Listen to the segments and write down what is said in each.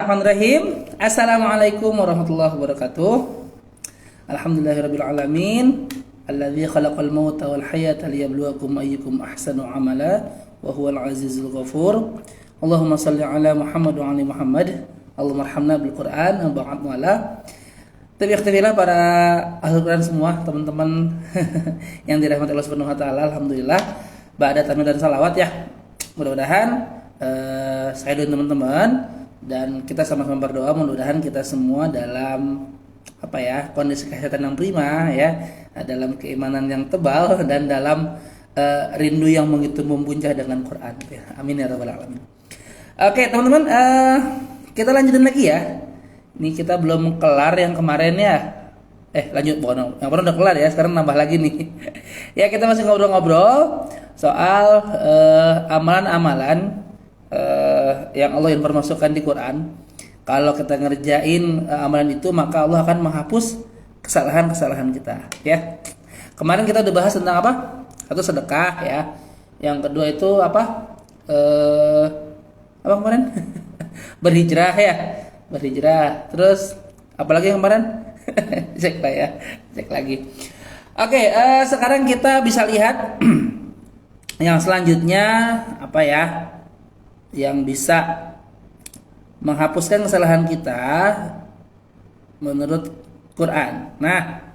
Bismillahirrahmanirrahim. Assalamualaikum warahmatullahi wabarakatuh. Alhamdulillahirabbil alamin. Alladzi khalaqal mauta wal hayata liyabluwakum ayyukum ahsanu amala wa huwal azizul ghafur. Allahumma shalli ala Muhammad wa ali Muhammad. Allahumma arhamna bil Qur'an wa ba'd wala. Tabi'ah para ahli Quran semua, teman-teman yang dirahmati Allah Subhanahu wa taala. Alhamdulillah, ba'da tahmid dan salawat ya. Mudah-mudahan saya dan teman-teman dan kita sama-sama berdoa mudah-mudahan kita semua dalam kondisi kesehatan yang prima ya, dalam keimanan yang tebal dan dalam rindu yang begitu membuncah dengan Quran ya. Amin ya rabbal alamin. Oke, teman-teman, kita lanjutin lagi ya. Ini kita belum kelar yang kemarin ya. Lanjut, yang kemarin udah kelar ya, sekarang nambah lagi nih. Ya, kita masih ngobrol-ngobrol soal amalan-amalan yang Allah informasikan di Quran. Kalau kita ngerjain amalan itu, maka Allah akan menghapus kesalahan-kesalahan kita ya. Kemarin kita udah bahas tentang apa? Satu, sedekah ya. Yang kedua itu apa kemarin? Berhijrah ya. Berhijrah. Terus apalagi yang kemarin? Cek lagi. Oke, sekarang kita bisa lihat yang selanjutnya apa ya? Yang bisa menghapuskan kesalahan kita menurut Quran. Nah,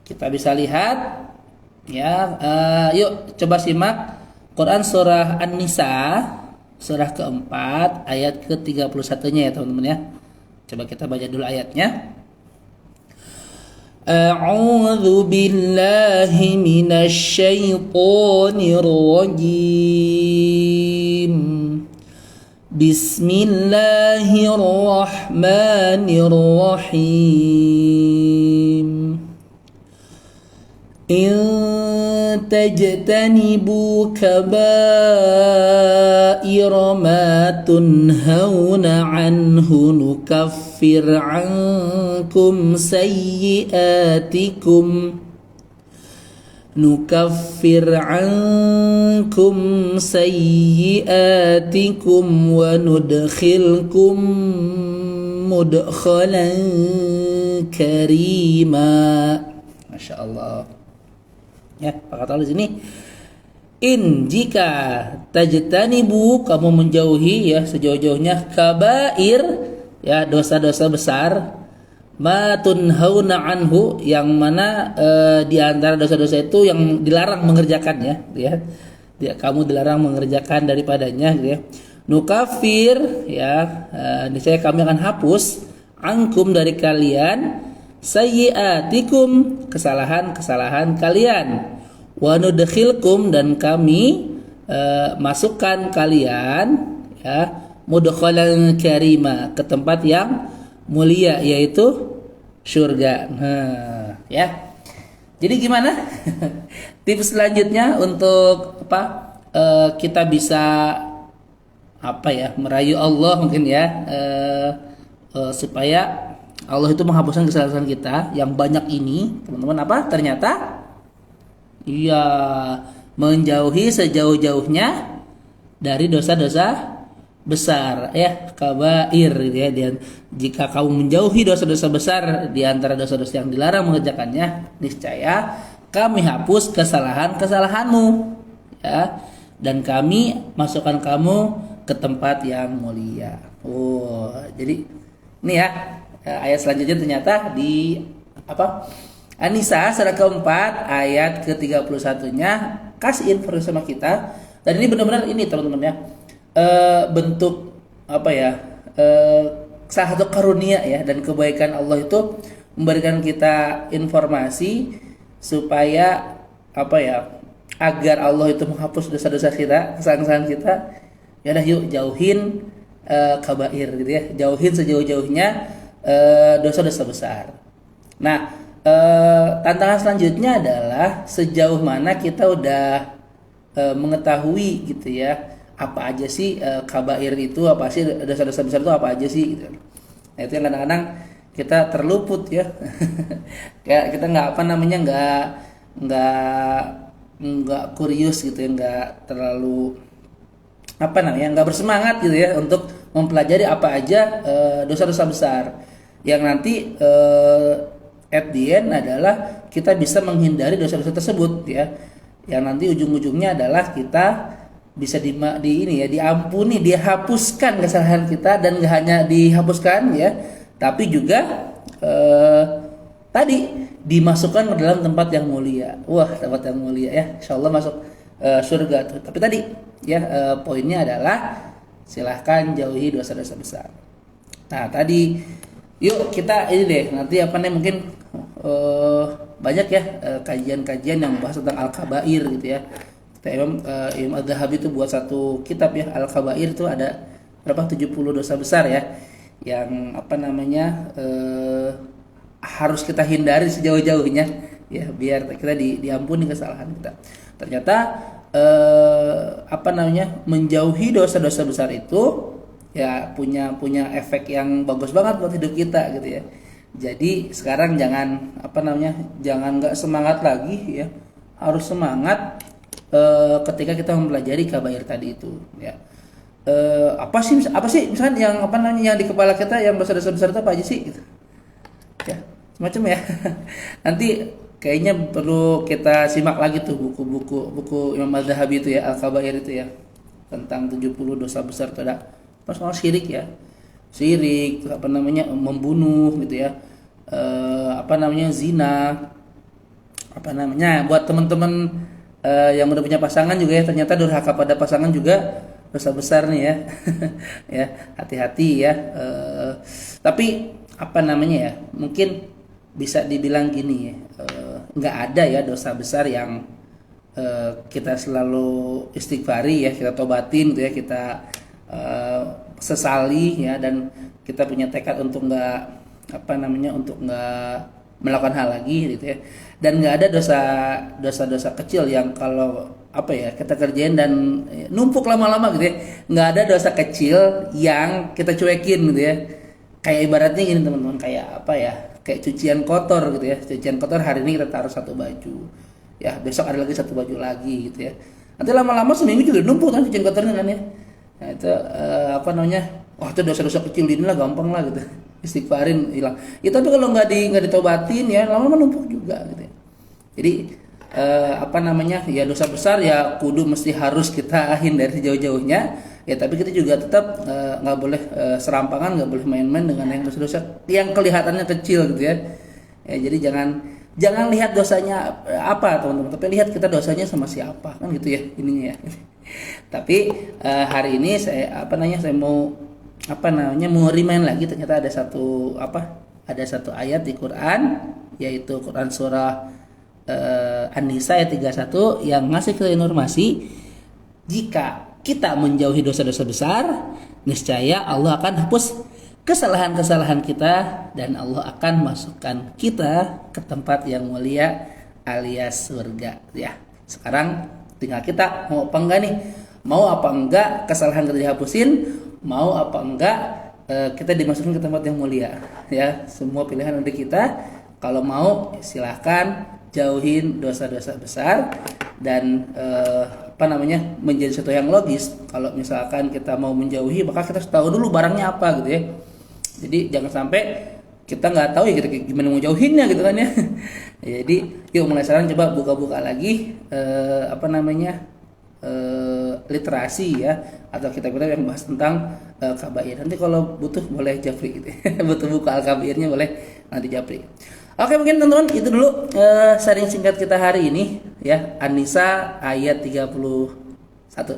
kita bisa lihat ya. Yuk coba simak Quran surah An-Nisa surah keempat ayat ke-31-nya ya teman-teman ya. Coba kita baca dulu ayatnya. A'udzu billahi minasy syaithanir rajim. Bismillahirrahmanirrahim. In tajtanibu kaba'ira ma tunhauna anhu nukaffir ankum sayyi'atikum wa nudkhilkum mudkhalan karima. Masya Allah. Ya, Pak kata di sini, in jika tajtanibu kamu menjauhi ya sejauh-jauhnya kabair ya dosa-dosa besar, ma tunhauna anhu yang mana di antara dosa-dosa itu yang dilarang mengerjakannya ya. Kamu dilarang mengerjakan daripadanya gitu ya. Nukafir ya, niscaya kami akan hapus angkum dari kalian sayyiatikum kesalahan-kesalahan kalian, wa nudkhilkum dan kami masukkan kalian ya mudkhalan karima ke tempat yang mulia yaitu surga. Ya. Jadi gimana tips selanjutnya untuk kita bisa merayu Allah mungkin ya, supaya Allah itu menghapuskan kesalahan kita yang banyak ini, teman-teman. Ternyata iya, menjauhi sejauh-jauhnya dari dosa-dosa besar ya, kabair gitu ya. Dan jika kamu menjauhi dosa-dosa besar di antara dosa-dosa yang dilarang mengerjakannya, niscaya kami hapus kesalahan-kesalahanmu ya, dan kami masukkan kamu ke tempat yang mulia. Jadi ini ya, ayat selanjutnya ternyata di An-Nisa surah keempat ayat ke-31-nya kasih informasi sama kita. Dan ini benar-benar ini teman-teman ya, bentuk salah satu karunia ya dan kebaikan Allah itu memberikan kita informasi supaya agar Allah itu menghapus dosa-dosa kita, kesalahan-kesalahan kita. Ya udah, yuk jauhin kabair gitu ya, jauhin sejauh-jauhnya dosa-dosa besar. Nah, tantangan selanjutnya adalah sejauh mana kita udah mengetahui gitu ya, apa aja sih kabair itu, apa sih dosa-dosa besar itu apa aja sih gitu. Nah, itu yang kadang-kadang kita terluput ya. Kayak kita nggak kurius gitu ya, nggak terlalu nggak bersemangat gitu ya untuk mempelajari apa aja dosa-dosa besar yang nanti at the end adalah kita bisa menghindari dosa-dosa tersebut ya. Yang nanti ujung-ujungnya adalah kita bisa ini ya, diampuni, dihapuskan kesalahan kita, dan gak hanya dihapuskan ya, tapi juga tadi dimasukkan ke dalam tempat yang mulia. Wah, tempat yang mulia ya, insyaallah masuk surga tuh. Tapi tadi ya poinnya adalah silahkan jauhi dosa-dosa besar. Nah tadi yuk kita ini deh nanti apa nih mungkin banyak ya kajian-kajian yang bahas tentang al-kabair gitu ya. Imam Az-Zahabi itu buat satu kitab ya, Al-Kabair itu ada berapa 70 dosa besar ya yang apa namanya harus kita hindari sejauh-jauhnya ya biar kita diampuni kesalahan kita. Ternyata apa namanya menjauhi dosa-dosa besar itu ya punya efek yang bagus banget buat hidup kita gitu ya. Jadi sekarang jangan apa namanya jangan nggak semangat lagi ya, harus semangat ketika kita mempelajari kabair tadi itu ya. Apa sih misalkan yang apa namanya yang di kepala kita yang dosa-dosa besar itu apa aja sih gitu ya, semacam ya. Nanti kayaknya perlu kita simak lagi tuh buku Imam Az-Zahabi itu ya, Al-Kabair itu ya, tentang 70 dosa besar itu. Ada soal syirik ya, syirik apa namanya membunuh gitu ya, apa namanya zina, apa namanya buat teman-teman yang udah punya pasangan juga ya, ternyata durhaka pada pasangan juga dosa besar nih ya. Ya hati-hati ya. Tapi apa namanya ya, mungkin bisa dibilang gini ya, nggak ada ya dosa besar yang kita selalu istighfari ya, kita tobatin gitu ya, kita sesali ya, dan kita punya tekad untuk nggak apa namanya untuk nggak melakukan hal lagi gitu ya. Dan nggak ada dosa kecil yang kalau apa ya kita kerjain dan numpuk lama-lama gitu ya. Nggak ada dosa kecil yang kita cuekin gitu ya. Kayak ibaratnya gini teman-teman, kayak apa ya, kayak cucian kotor gitu ya. Cucian kotor hari ini kita taruh satu baju ya, besok ada lagi satu baju lagi gitu ya. Nanti lama-lama seminggu juga numpuk kan cucian kotornya kan ya. Nah itu apa namanya, wah itu dosa-dosa kecil ini lah, gampang lah gitu, istighfarin hilang ya. Tapi kalau nggak ditobatin ya lama-lama numpuk juga gitu ya. Jadi apa namanya ya, dosa besar ya kudu mesti harus kita hindari jauh-jauhnya ya. Tapi kita juga tetap nggak boleh serampangan, nggak boleh main-main dengan yang dosa-dosa yang kelihatannya kecil gitu ya. Ya jadi jangan lihat dosanya apa teman-teman, tapi lihat kita dosanya sama siapa kan gitu ya ininya ya. Tapi hari ini saya mau remind lagi, ternyata ada satu ayat di Quran, yaitu Quran surah An-Nisa ayat 31 yang ngasih kita informasi jika kita menjauhi dosa-dosa besar, niscaya Allah akan hapus kesalahan-kesalahan kita dan Allah akan masukkan kita ke tempat yang mulia alias surga ya. Sekarang tinggal kita mau apa enggak nih, mau apa enggak kesalahan kita dihapusin, mau apa enggak kita dimasukin ke tempat yang mulia ya. Semua pilihan ada kita. Kalau mau silahkan jauhin dosa-dosa besar dan menjadi sesuatu yang logis. Kalau misalkan kita mau menjauhi, maka kita harus tahu dulu barangnya apa gitu ya. Jadi jangan sampai kita nggak tahu ya kita gimana mau jauhinnya gitu kan ya. Jadi yuk mulai sekarang coba buka-buka lagi literasi ya, atau kitab-kitab yang bahas tentang kabair. Nanti kalau butuh boleh japri gitu ya. Butuh buka al-kabairnya boleh nanti japri. Oke, mungkin teman-teman itu dulu sharing singkat kita hari ini ya, An-Nisa ayat 31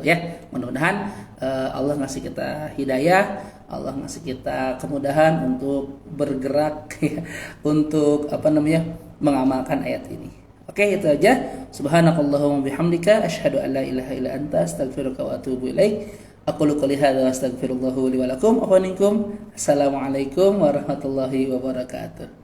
ya. Mudah-mudahan Allah ngasih kita hidayah, Allah ngasih kita kemudahan untuk bergerak ya, untuk mengamalkan ayat ini. Oke, itu aja. Subhanakallahumma bihamdika asyhadu an la ilaha illa anta astaghfiruka wa atubu ilaik. Aqulu qouli hadza wa astaghfirullahu li wa lakum. Assalamualaikum warahmatullahi wabarakatuh.